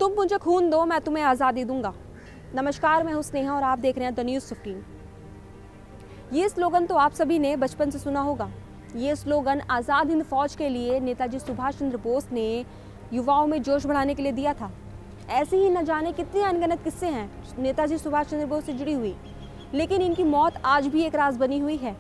तुम मुझे खून दो, मैं तुम्हें आज़ादी दूंगा। नमस्कार, मैं हूं स्नेहा और आप देख रहे हैं द न्यूज़ 15। ये स्लोगन तो आप सभी ने बचपन से सुना होगा। ये स्लोगन आज़ाद हिंद फौज के लिए नेताजी सुभाष चंद्र बोस ने युवाओं में जोश बढ़ाने के लिए दिया था। ऐसे ही न जाने कितने अनगिनत किस्से हैं नेताजी सुभाष चंद्र बोस से जुड़ी हुई, लेकिन इनकी मौत आज भी एक राज बनी हुई है।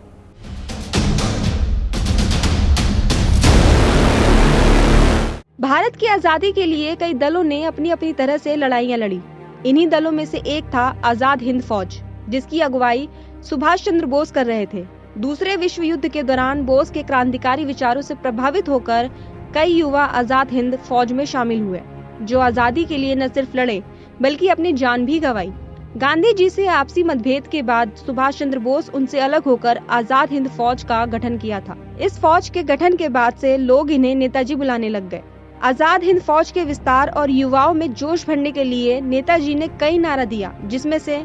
भारत की आज़ादी के लिए कई दलों ने अपनी अपनी तरह से लड़ाइयाँ लड़ी। इन्हीं दलों में से एक था आज़ाद हिंद फौज, जिसकी अगुवाई सुभाष चंद्र बोस कर रहे थे। दूसरे विश्व युद्ध के दौरान बोस के क्रांतिकारी विचारों से प्रभावित होकर कई युवा आज़ाद हिंद फौज में शामिल हुए, जो आज़ादी के लिए न सिर्फ लड़े बल्कि अपनी जान भी गंवाई। गांधी जी से आपसी मतभेद के बाद सुभाष चंद्र बोस उनसे अलग होकर आज़ाद हिंद फौज का गठन किया था। इस फौज के गठन के बाद से लोग इन्हें नेताजी बुलाने लग गए। आज़ाद हिंद फौज के विस्तार और युवाओं में जोश भरने के लिए नेताजी ने कई नारा दिया, जिसमें से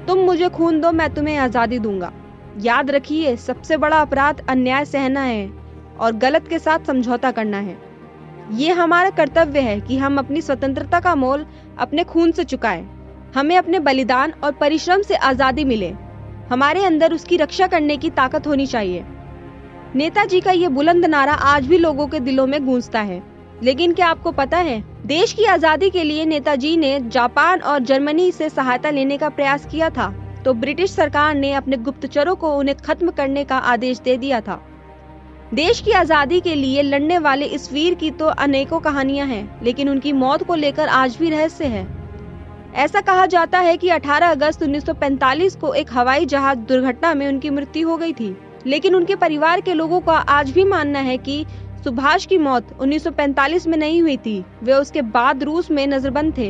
तुम मुझे खून दो, मैं तुम्हें आज़ादी दूंगा। याद रखिए, सबसे बड़ा अपराध अन्याय सहना है और गलत के साथ समझौता करना है। ये हमारा कर्तव्य है कि हम अपनी स्वतंत्रता का मोल अपने खून से चुकाएं। हमें अपने बलिदान और परिश्रम से आज़ादी मिले। हमारे अंदर उसकी रक्षा करने की ताकत होनी चाहिए। नेताजी का ये बुलंद नारा आज भी लोगों के दिलों में गूंजता है। लेकिन क्या आपको पता है, देश की आज़ादी के लिए नेताजी ने जापान और जर्मनी से सहायता लेने का प्रयास किया था, तो ब्रिटिश सरकार ने अपने गुप्तचरों को उन्हें खत्म करने का आदेश दे दिया था। देश की आज़ादी के लिए लड़ने वाले इस वीर की तो अनेकों कहानियां हैं, लेकिन उनकी मौत को लेकर आज भी रहस्य है। ऐसा कहा जाता है कि 18 अगस्त 1945 को एक हवाई जहाज दुर्घटना में उनकी मृत्यु हो गई थी, लेकिन उनके परिवार के लोगों का आज भी मानना है कि सुभाष की मौत 1945 में नहीं हुई थी। वे उसके बाद रूस में नजरबंद थे।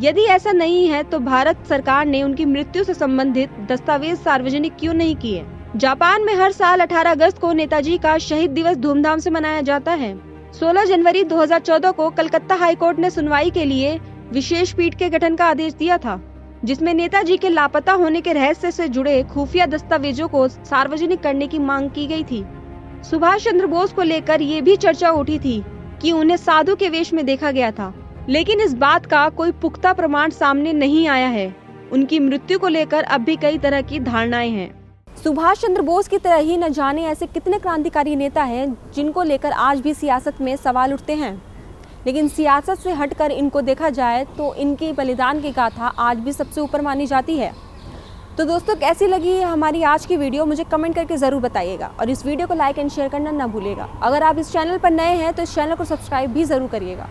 यदि ऐसा नहीं है तो भारत सरकार ने उनकी मृत्यु से संबंधित दस्तावेज सार्वजनिक क्यों नहीं किए? जापान में हर साल 18 अगस्त को नेताजी का शहीद दिवस धूमधाम से मनाया जाता है। 16 जनवरी 2014 को कलकत्ता हाईकोर्ट ने सुनवाई के लिए विशेष पीठ के गठन का आदेश दिया था, जिसमें नेताजी के लापता होने के रहस्य से जुड़े खुफिया दस्तावेजों को सार्वजनिक करने की मांग की गई थी। सुभाष चंद्र बोस को लेकर ये भी चर्चा उठी थी कि उन्हें साधु के वेश में देखा गया था, लेकिन इस बात का कोई पुख्ता प्रमाण सामने नहीं आया है। उनकी मृत्यु को लेकर अब भी कई तरह की धारणाएं हैं। सुभाष चंद्र बोस की तरह ही न जाने ऐसे कितने क्रांतिकारी नेता हैं जिनको लेकर आज भी सियासत में सवाल उठते हैं, लेकिन सियासत से हटकर इनको देखा जाए तो इनकी बलिदान की गाथा आज भी सबसे ऊपर मानी जाती है। तो दोस्तों, कैसी लगी हमारी आज की वीडियो मुझे कमेंट करके ज़रूर बताइएगा और इस वीडियो को लाइक एंड शेयर करना ना भूलिएगा। अगर आप इस चैनल पर नए हैं तो इस चैनल को सब्सक्राइब भी ज़रूर करिएगा।